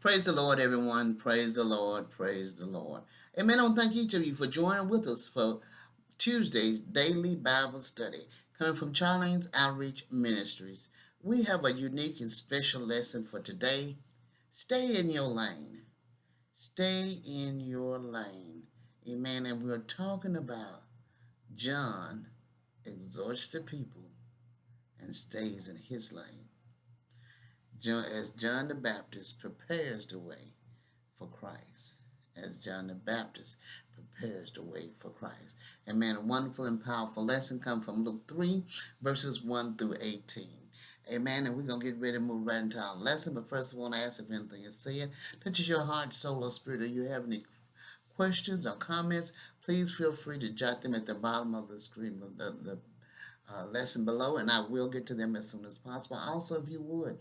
Praise the Lord, everyone. Praise the Lord. Praise the Lord. Amen. I want to thank each of you for joining with us for Tuesday's daily Bible study coming from Charlene's Outreach Ministries. We have a unique and special lesson for today. Stay in your lane. Stay in your lane. Amen. And we're talking about John exhorts the people and stays in his lane. As John the Baptist prepares the way for Christ. As John the Baptist prepares the way for Christ. Amen. A wonderful and powerful lesson comes from Luke 3, verses 1 through 18. Amen. And we're going to get ready to move right into our lesson. But first, I want to ask if anything is said touches your heart, soul, or spirit, or you have any questions or comments, please feel free to jot them at the bottom of the screen, the lesson below, and I will get to them as soon as possible. Also, if you would,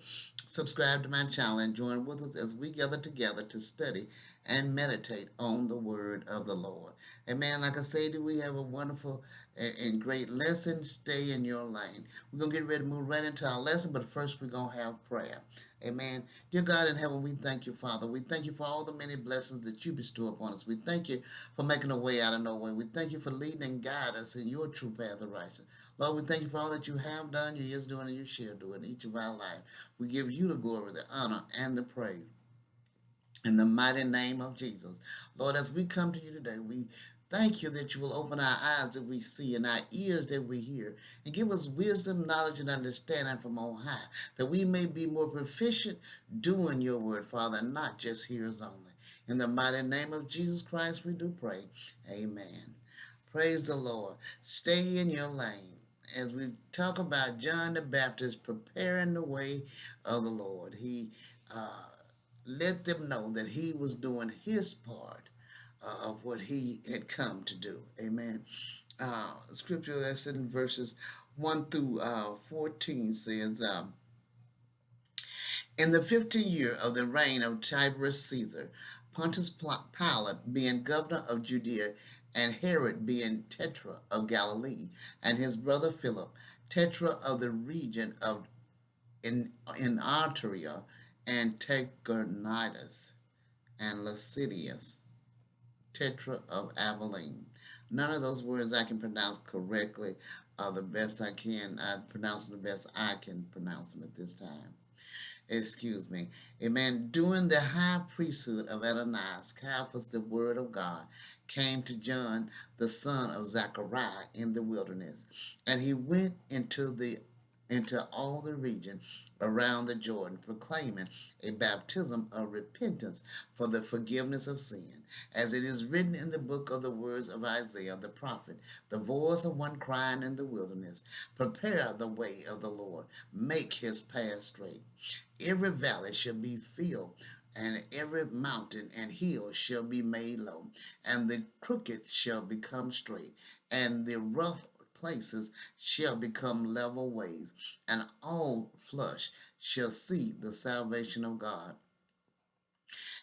subscribe to my channel and join with us as we gather together to study and meditate on the word of the Lord. Amen. Like I said, we have a wonderful and great lesson. Stay in your lane. We're going to get ready to move right into our lesson, but first we're going to have prayer. Amen. Dear God in heaven, we thank you, Father. We thank you for all the many blessings that you bestow upon us. We thank you for making a way out of no way. We thank you for leading and guiding us in your true path of righteousness. Lord, we thank you for all that you have done, you is doing, and you shall do in each of our lives. We give you the glory, the honor, and the praise. In the mighty name of Jesus. Lord, as we come to you today, we thank you that you will open our eyes that we see and our ears that we hear, and give us wisdom, knowledge, and understanding from on high, that we may be more proficient doing your word, Father, and not just hearers only. In the mighty name of Jesus Christ, we do pray. Amen. Praise the Lord. Stay in your lane. As we talk about John the Baptist preparing the way of the Lord, he let them know that he was doing his part of what he had come to do. Amen. Scripture lesson verses 1 through 14 says, in the 15th year of the reign of Tiberius Caesar, Pontius Pilate being governor of Judea, and Herod being tetrarch of Galilee, and his brother Philip, tetrarch of the region of in Ituraea and Trachonitis, and Lysanias, tetrarch of Abilene. None of those words I can pronounce correctly. The best I can. I pronounce them the best I can pronounce them at this time. Excuse me. Amen. During the high priesthood of Annas, Caiaphas, the word of God, came to John, the son of Zechariah, in the wilderness, and he went into all the region around the Jordan, proclaiming a baptism of repentance for the forgiveness of sin, as it is written in the book of the words of Isaiah the prophet, the voice of one crying in the wilderness, prepare the way of the Lord, make his path straight. Every valley shall be filled, and every mountain and hill shall be made low, and the crooked shall become straight, and the rough places shall become level ways, and all flesh shall see the salvation of God.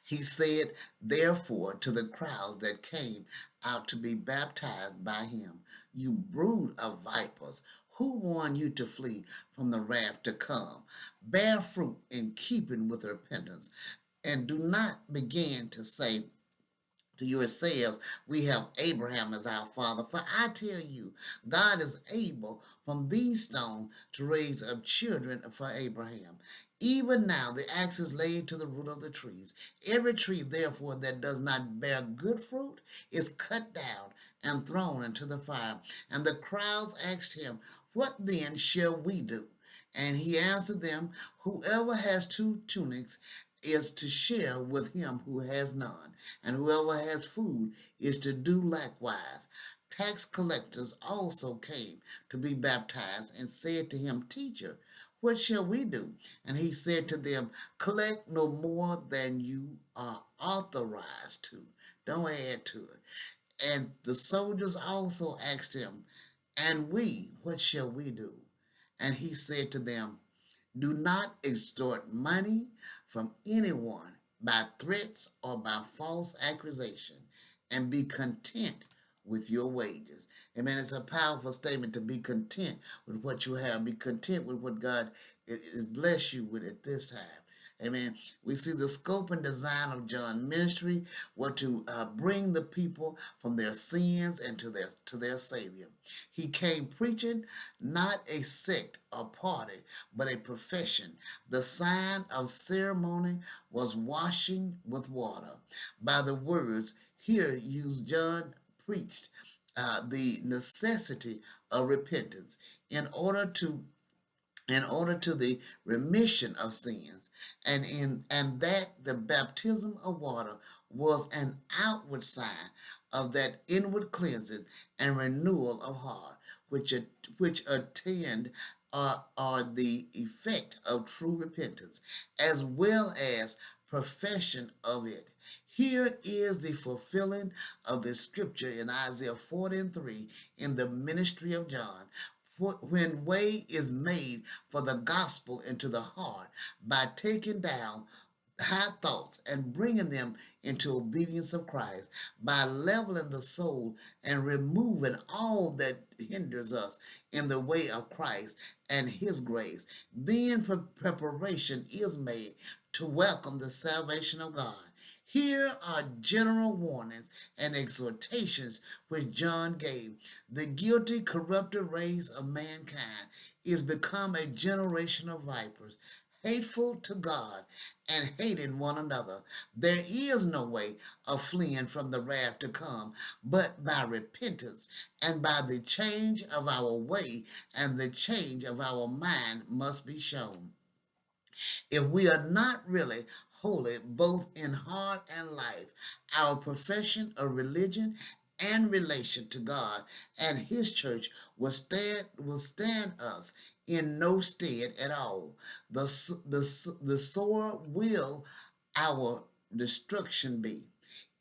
He said, therefore, to the crowds that came out to be baptized by him, you brood of vipers, who warned you to flee from the wrath to come? Bear fruit in keeping with repentance, and do not begin to say to yourselves, we have Abraham as our father. For I tell you, God is able from these stones to raise up children for Abraham. Even now the axe is laid to the root of the trees. Every tree, therefore, that does not bear good fruit is cut down and thrown into the fire. And the crowds asked him, what then shall we do? And he answered them, whoever has two tunics is to share with him who has none, and whoever has food is to do likewise. Tax collectors also came to be baptized and said to him, teacher, what shall we do? And he said to them, collect no more than you are authorized to. Don't add to it. And the soldiers also asked him, and we, what shall we do? And he said to them, do not extort money from anyone by threats or by false accusation, and be content with your wages. Amen. It's a powerful statement to be content with what you have. Be content with what God is blessed you with at this time. Amen. We see the scope and design of John's ministry were to bring the people from their sins and to their Savior. He came preaching not a sect or party, but a profession. The sign of ceremony was washing with water. By the words here used, John preached the necessity of repentance in order to the remission of sins, and that the baptism of water was an outward sign of that inward cleansing and renewal of heart, which attend are the effect of true repentance, as well as profession of it. Here is the fulfilling of the scripture in Isaiah 40:3 in the ministry of John, when way is made for the gospel into the heart by taking down high thoughts and bringing them into obedience of Christ, by leveling the soul and removing all that hinders us in the way of Christ and his grace. Then preparation is made to welcome the salvation of God. Here are general warnings and exhortations which John gave. The guilty, corrupted race of mankind is become a generation of vipers, hateful to God and hating one another. There is no way of fleeing from the wrath to come but by repentance and by the change of our way, and the change of our mind must be shown. If we are not really holy, both in heart and life, our profession of religion and relation to God and His church will stand us in no stead at all. The sore will our destruction be,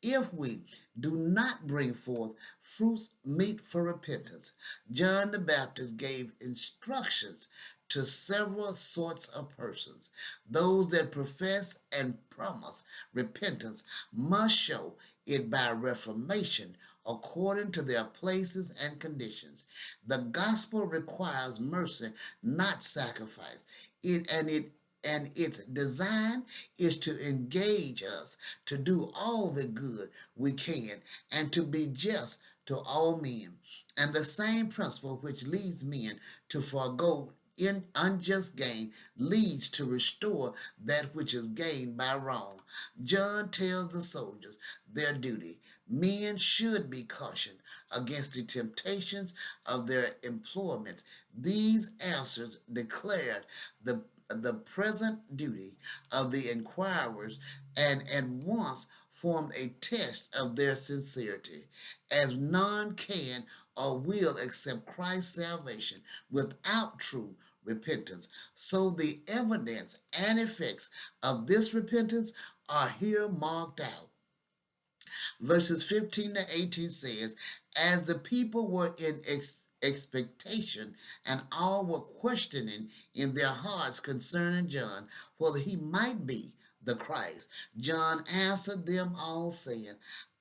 if we do not bring forth fruits meet for repentance. John the Baptist gave instructions to several sorts of persons. Those that profess and promise repentance must show it by reformation according to their places and conditions. The gospel requires mercy, not sacrifice. Its design is to engage us to do all the good we can and to be just to all men. And the same principle which leads men to forego in unjust gain leads to restore that which is gained by wrong. John tells the soldiers their duty. Men should be cautioned against the temptations of their employments. These answers declared the present duty of the inquirers, and at once formed a test of their sincerity, as none can or will accept Christ's salvation without true repentance. So the evidence and effects of this repentance are here marked out. Verses 15 to 18 says, as the people were in expectation, and all were questioning in their hearts concerning John, whether he might be the Christ, John answered them all, saying,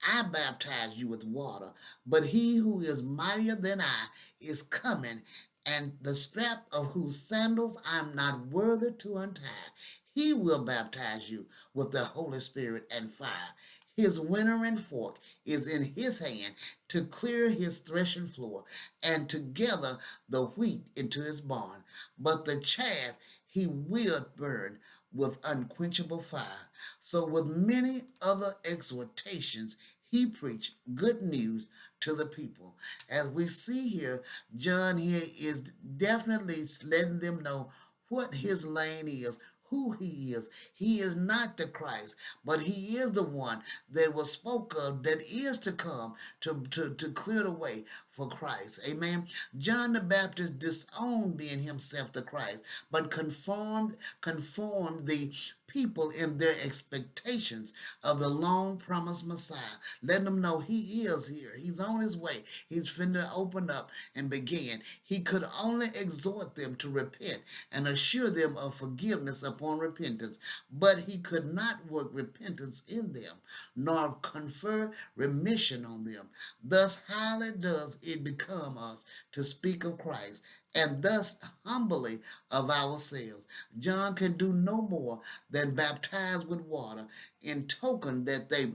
I baptize you with water, but he who is mightier than I is coming, and the strap of whose sandals I am not worthy to untie. He will baptize you with the Holy Spirit and fire. His winnowing fork is in his hand to clear his threshing floor and to gather the wheat into his barn. But the chaff he will burn with unquenchable fire. So, with many other exhortations, he preached good news to the people. As we see here, John here is definitely letting them know what his lane is, who he is. He is not the Christ, but he is the one that was spoke of that is to come to clear the way for Christ. Amen. John the Baptist disowned being himself the Christ, but conformed the people in their expectations of the long promised Messiah, letting them know he is here. He's on his way. He's finna open up and begin. He could only exhort them to repent and assure them of forgiveness upon repentance, but he could not work repentance in them, nor confer remission on them. Thus highly does it become us to speak of Christ and thus humbly of ourselves. John can do no more than baptize with water in token that they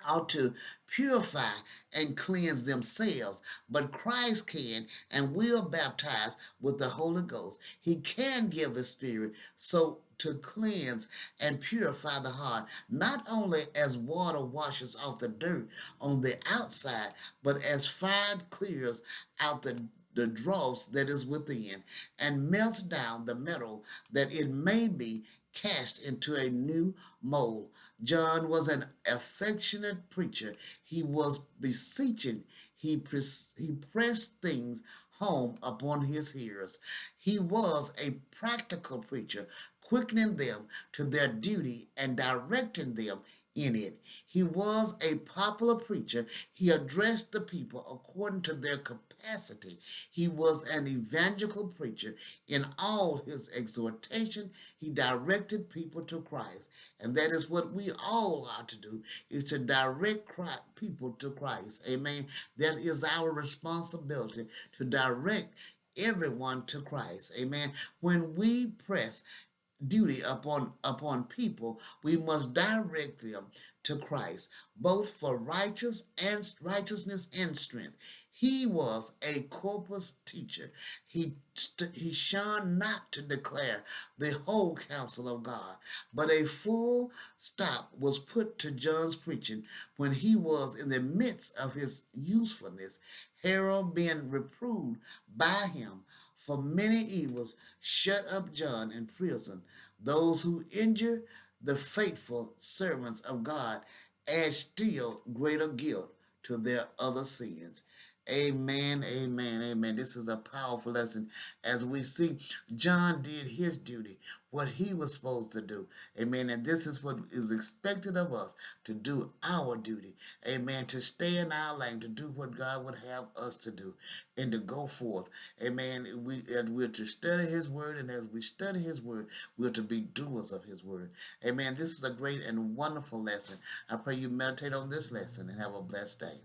ought to purify and cleanse themselves. But Christ can and will baptize with the Holy Ghost. He can give the Spirit so to cleanse and purify the heart, not only as water washes off the dirt on the outside, but as fire clears out the dross that is within and melts down the metal that it may be cast into a new mold. John was an affectionate preacher. He was beseeching. He pressed things home upon his hearers. He was a practical preacher, quickening them to their duty and directing them in it. He was a popular preacher. He addressed the people according to their capacity. He was an evangelical preacher. In all his exhortation, he directed people to Christ. And that is what we all are to do, is to direct people to Christ. Amen. That is our responsibility, to direct everyone to Christ. Amen. When we press duty upon people, we must direct them to Christ, both for righteousness and strength. He was a corpus teacher. He shunned not to declare the whole counsel of God, but a full stop was put to John's preaching when he was in the midst of his usefulness. Herod, being reproved by him for many evils, shut up John in prison. Those who injure the faithful servants of God add still greater guilt to their other sins. Amen, amen, amen. This is a powerful lesson as we see John did his duty, what he was supposed to do. Amen. And this is what is expected of us, to do our duty. Amen. To stay in our lane, to do what God would have us to do, and to go forth. Amen. We're to study his word, and as we study his word, we're to be doers of his word. Amen. This is a great and wonderful lesson. I pray you meditate on this lesson and have a blessed day.